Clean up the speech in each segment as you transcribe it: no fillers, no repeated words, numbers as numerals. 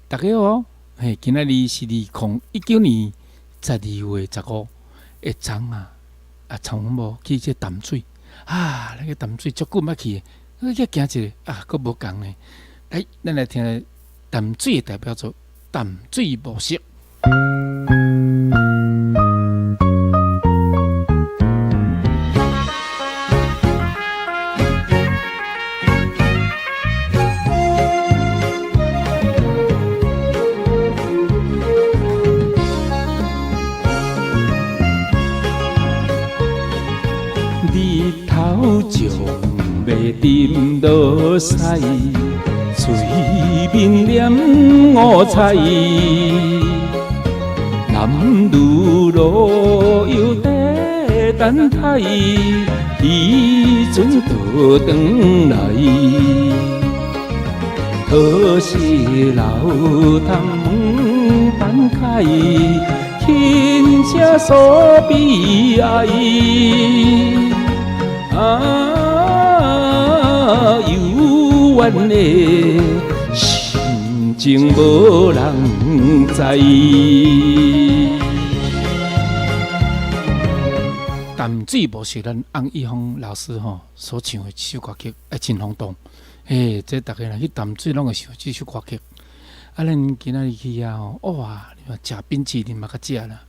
大家好，今仔日是2019年12月15日昨从无去这淡水那个淡水足久捌去的，去行一个佫无共呢。来，咱来听淡水的代表作《淡水模式》。日头将袂沉落西，水面染五彩。男女老幼在等待，渔船倒转来。可惜老潭门等开，轻车诉悲哀。幽怨的心情无人知。淡水模式，咱翁一峰老师所唱的这首歌曲，真轰动。这大家若去淡水，拢会想这首歌曲。咱今仔日去哇！你看食冰淇淋嘛，较食啦。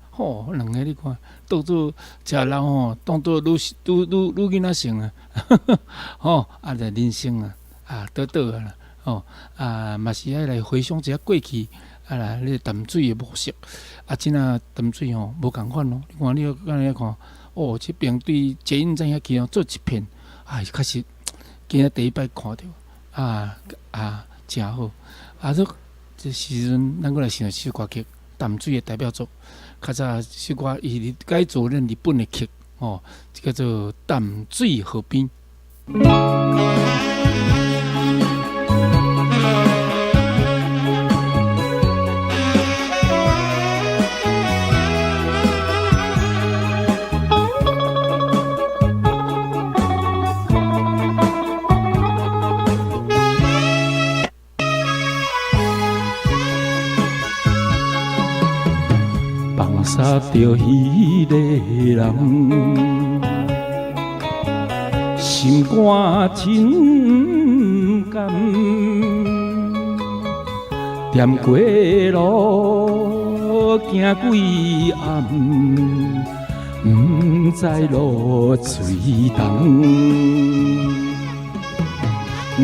两个你看，当做食人当做愈囡仔性啊，就人生倒啦，嘛是爱来回想一下过去啦，你淡水的模式真啊，淡水无共款咯。你看你刚才看，这边对捷运站遐去做一片，确实今仔第一摆看到真好这时阵咱过来想一首歌曲，淡水的代表作。较早首歌伊改做咱日本的曲叫做《淡水河边》。放杀着迄个人，心肝真甘。踮过路行几暗，不知路水重。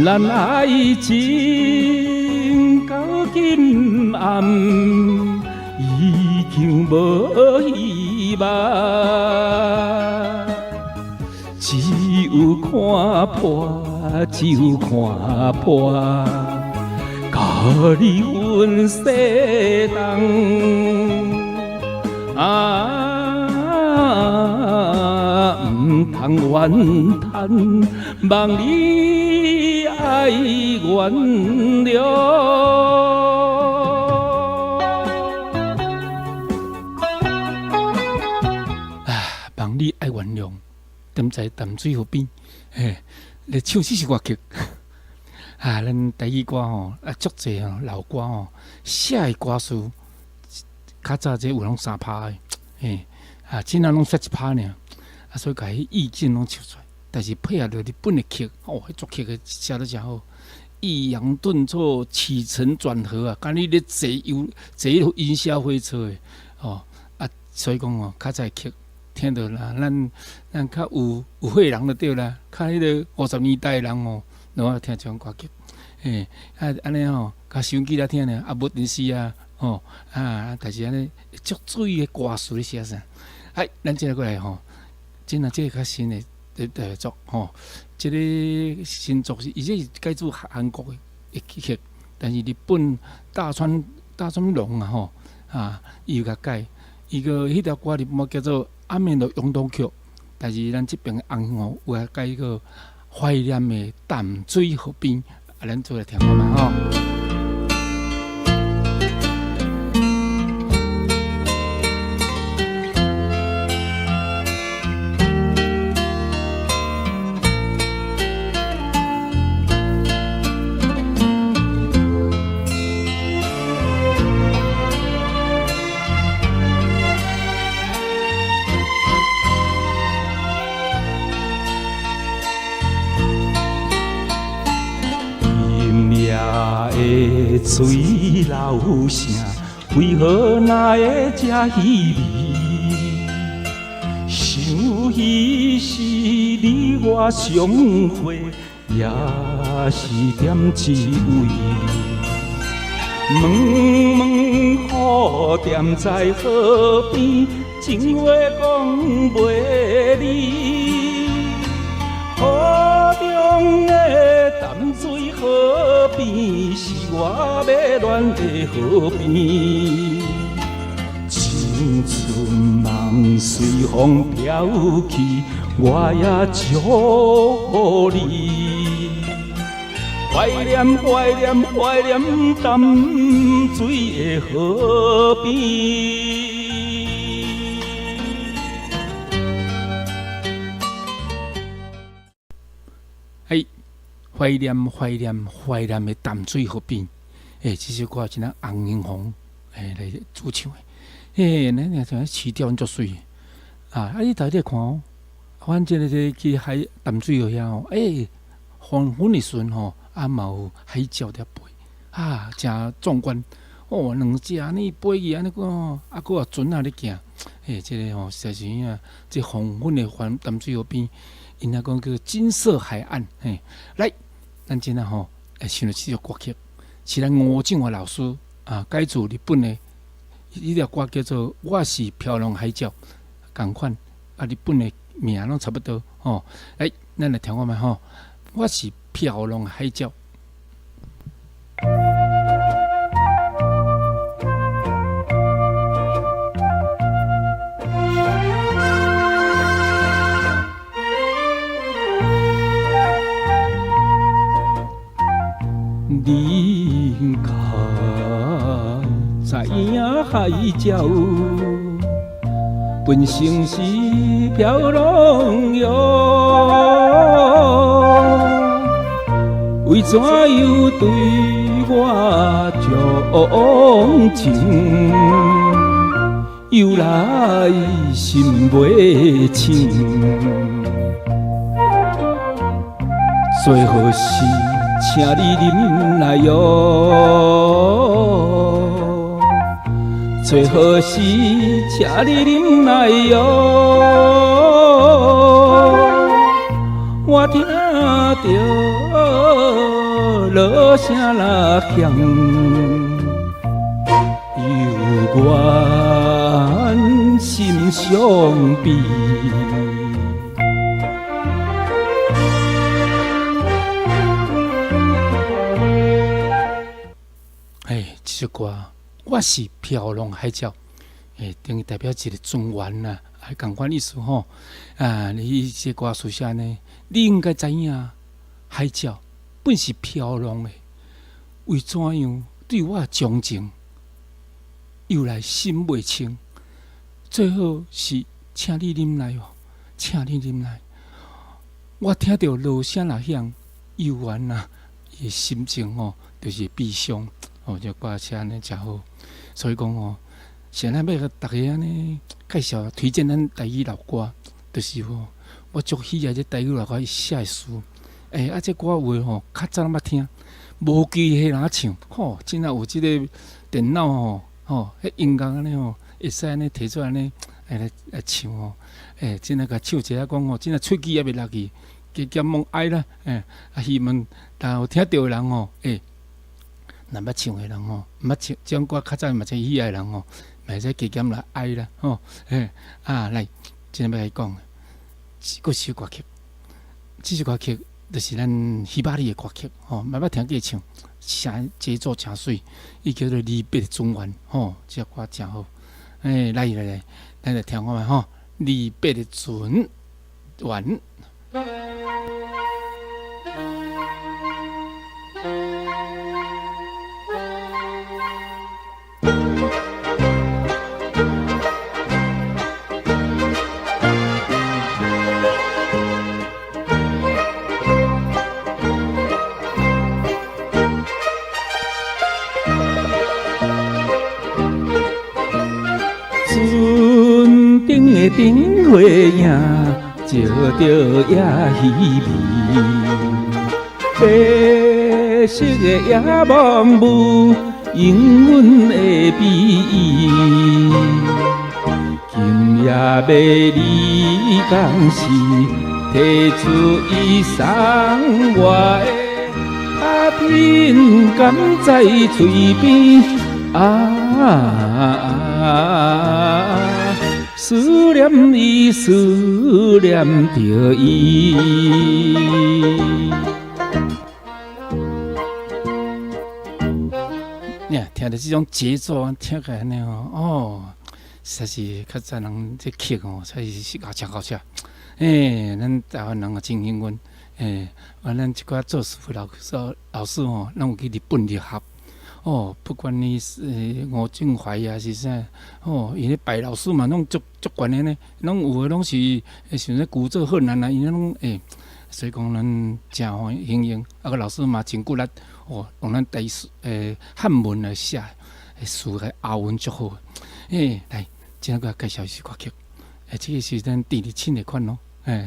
咱爱情到今暗。已经无希望，只有看破，只有看破，甲你分世东。唔通怨叹，望你爱原谅。望你爱原谅，踮在淡水河边，来唱这首歌曲。咱台语歌足济老歌写的歌词，较早这有拢3拍的，真啊拢写1拍呢，所以甲迄意境拢唱出来。但是配合着日本的曲，迄作曲的写得真好，抑扬顿挫，起承转合敢你咧坐云霄飞车的，所以讲较早的曲。听到啦，咱较有血人就对啦，较迄个50年代的人拢爱听这种歌曲，安尼甲收音机来听呢，无电视但是安尼足注意的歌词咧写啥？咱接下过来真啊，这个较新的代表作这个新作是，伊这是改做韩国的曲，但是日本大川龙伊有甲改，伊个迄条歌日本叫做。暗面的涌动曲，但是咱这边的翁有来改一个怀念的淡水河边，咱做来听看嘛的水流声，为何那会这稀微？想起是你我相会，也是点一位。茫茫雨点在河边，情话讲袂离。河中的淡水河边，是我要恋的河边。青春梦随风飘去，我也祝福你。怀念怀念怀念淡水的河边。怀念怀念怀念的淡水河边，这首歌真啊洪英红来主唱的，咱也像曲调足水啊！你大家看哦，反正去海淡水河遐哦，黄昏的时候啊嘛有海鸟在飞啊，真壮观哦！两只安尼飞去安尼个，啊个啊船啊咧行，这个实在是啊，这黄昏的淡水河边，因那讲叫金色海岸，来。咱今仔吼，想到这首歌曲，是咱吴正华老师改自日本的一条歌叫做《我是漂亮海鸟》，同款日本的名拢差不多吼。来，咱来听看觅吼，《我是漂亮海鸟》。你可知影海鸟本性是漂亮哟？为怎样对我钟情？又来心袂清？最好是请你忍来哟，最好是请你忍来哟。我听着落声啦响，犹原心伤悲。这首歌我是漂亮海鸟，等于代表一个尊严呐，还同款意思吼。你这歌词写呢，你应该知影，海鸟本是漂亮的，为怎样对我钟情，又来心袂清？最好是请你忍来哦，请你忍来。我听到落声啦响，犹原啊，伊心情哦，就是悲伤。这歌写安尼真好，所以讲哦，现在要甲大家安尼介绍推荐咱台语老歌，就是我足喜爱这台语老歌写的诗。这歌话较早捌听，无记迄人唱，真正有这个电脑迄音乐安尼会使安尼摕出来安尼来唱真正甲唱一下讲真正喙齿也袂落去，加减蒙爱啦，希望但有听到的人若捌唱的人毋捌唱这种歌，较早嘛真喜爱的人嘛使加减来爱啦来，真正要来讲，佫是歌曲，这首歌曲就是咱希巴里的歌曲嘛捌听过唱，声节奏真水，伊叫做《离别的尊严》这歌真好，来，咱来听看觅《离别的尊严》。船顶的灯火影，照着也稀微。白白色的夜幕雾，永远的美意。今夜要你讲是，提出伊送我的阿品，甘在嘴边思念伊，思念着伊。你看，听着这种节奏啊，听起来呢实在是较早人这曲实是好吃好吃。咱台湾人啊真幸运，咱即寡做师傅老师咱有去日本留学。不管你是吴俊怀啊是啥，因咧白老师嘛，拢足悬的呢，拢有诶，拢是像咧古早河南啊，因拢所以讲咱真幸运。个老师嘛真骨力，用咱汉文来写，词个押韵足好。来，今仔个介绍一首歌曲，这个是咱第2的款咯，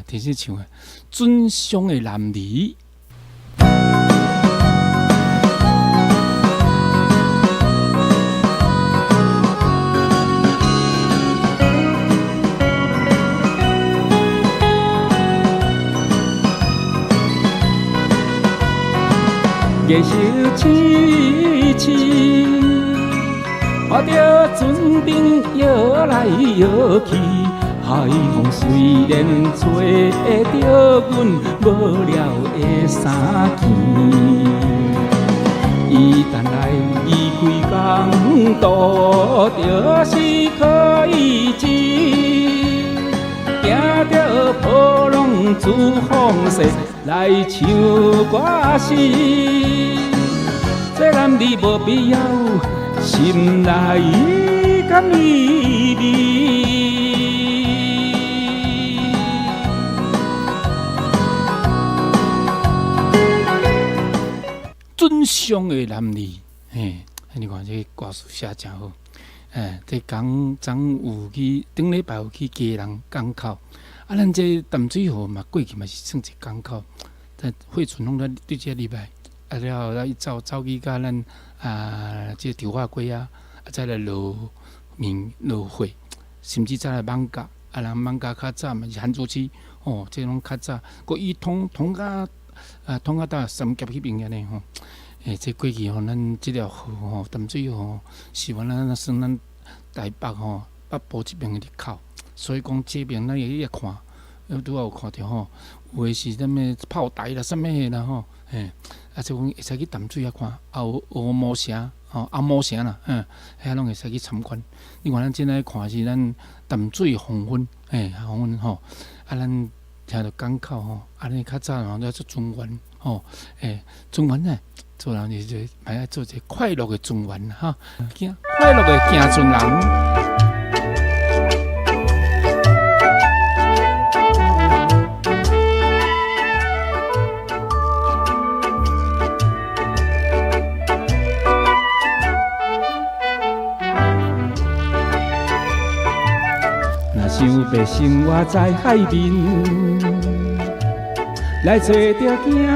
第4唱的《准上的男儿》。月色凄凄，看着船灯摇来摇去，海风虽然吹着阮无聊的衫件，伊等来伊开工渡就是可以知，行着波浪珠风势来唱歌诗。这男儿无必要心内甘依偎。准上的男儿，你看这个歌词写真好。这刚有去，顶礼拜有去家人港口，咱这淡水河嘛，过去嘛是算一港口，但惠春拢在对这礼拜。了后，伊走去甲咱这潮化街啊，再来落血，甚至再来艋舺，人艋舺较早嘛是汉族区，这拢较早，佮伊通到三峡迄边个呢这过去咱这条河淡水河是咱算咱台北北部这边的入口，所以讲这边咱会看，拄好有看到有诶是啥物炮台啦，啥物诶啦即阮会使去淡水看，有鹅毛城阿毛城啦，遐拢会使去参观。另外，咱即来看是咱淡水黄昏，黄昏咱听到港口安尼较早要做中原中原呢，做人就是买来做一个快乐的中原快乐的行船人。想要生活在海面，来找着行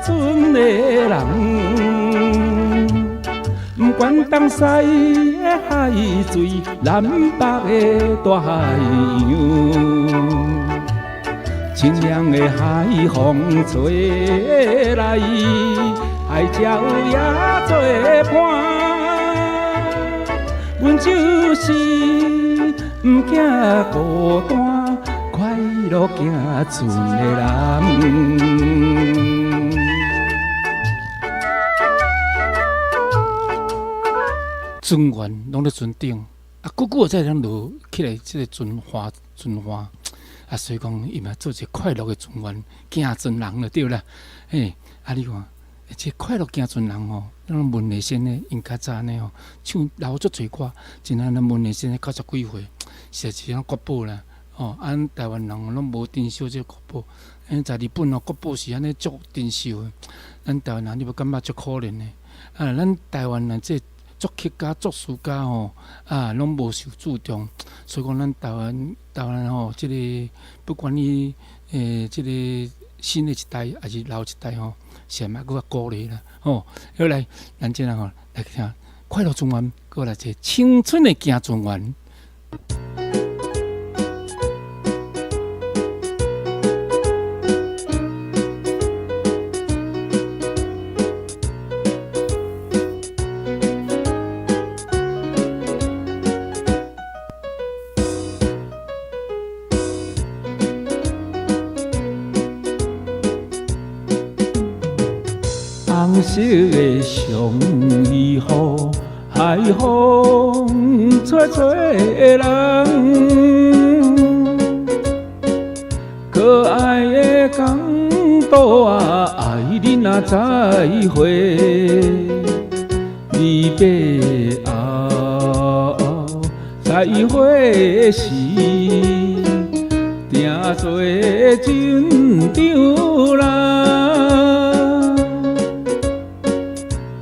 船的人，不管东西的海水，南北的大海洋，清凉的海风吹来，海鸟也作伴，阮就是。不惊孤单，快乐行船的人。船员拢在船顶，久久才通落起来，这个船花，所以讲伊嘛做一个快乐的船员，行船人就对啦。你看。这快乐行船人咱文艺线呢，因较早呢唱老足侪歌，真咱文艺线90几岁，实是国宝啦。咱台湾人拢无珍惜这国宝，在日本国宝是安尼足珍惜的。咱台湾人你要感觉足可怜的。咱台湾人这作曲家、作词家拢无受注重，所以讲咱台湾这个不管你这个新的一代还是老一代是嘛，佮鼓励啦，好来，咱即人来听快乐中原，过来这青春的行中原。红色的上衣雨，海风吹吹人，可爱的港岛啊，爱你若再会，离别后再会时，定做亲丈人。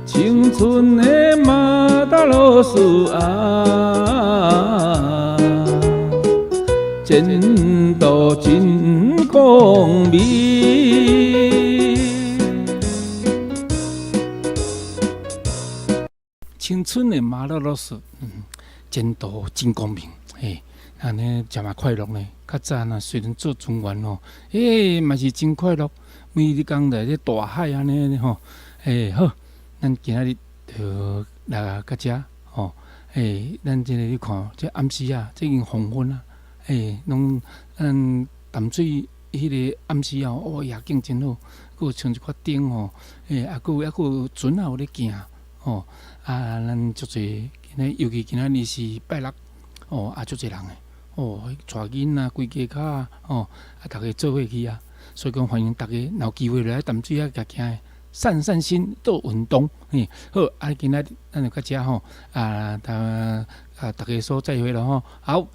青春的马达罗斯啊，前途真光明。青春的马达罗斯，前途真光明，嘿，安尼真嘛快乐呢。较早呐，虽然做船员吼，嘛是真快乐，每日工在咧大海安尼吼，好。咱今仔日就来到遮吼，咱即个你看，这暗时啊，这已经黄昏啊，拢淡水迄个暗时啊，夜景真好，佮有像一块灯吼，佮有船啊有咧行吼，咱足济，尤其今仔日是拜六，足济人诶，带囡仔规家脚逐个做伙去啊，所以讲欢迎逐个有机会来淡水啊，行行。散散心，做运动，好，今仔咱就到遮吼，大家说再会了吼，好。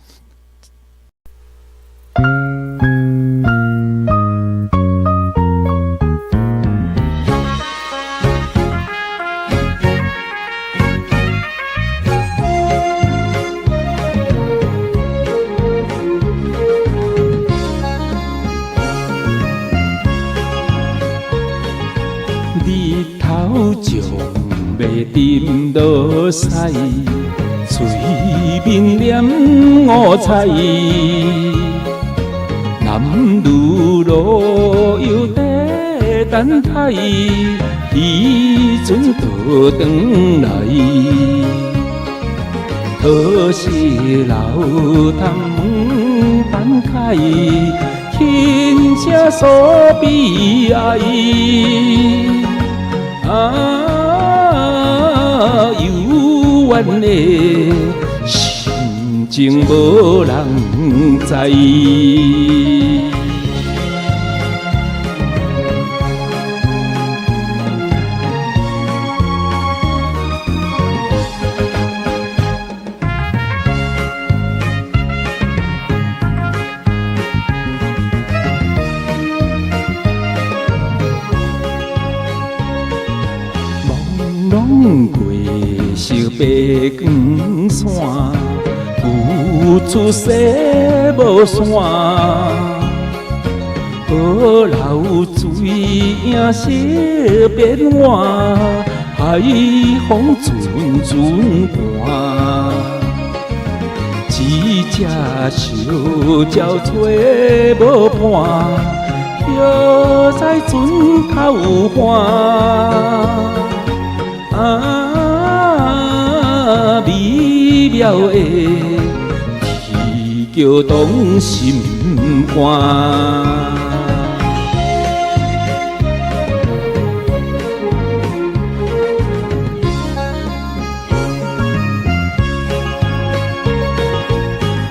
日头将袂沉落西，水面染五彩。男女老幼在等待，渔船倒转来。可惜老潭门半开，轻声诉悲哀。幽怨的心情无人知。拢过色白光线，浮出西无山。河流水影色变换，海风阵阵寒。一只小鸟吹无伴，飘在船头岸。美妙的啼叫动心肝。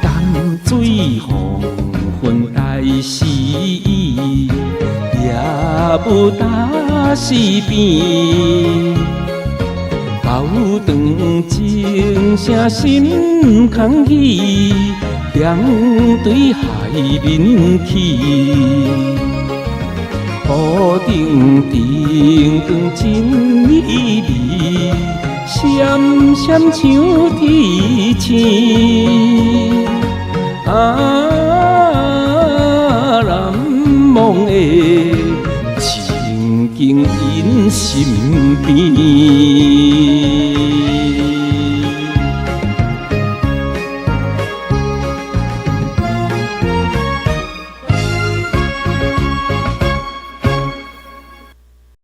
淡水黄昏大诗意，也不大西边。高长情声心空起，两对海面起。屋顶顶光真美丽，闪闪像天星。难忘的情景。身边。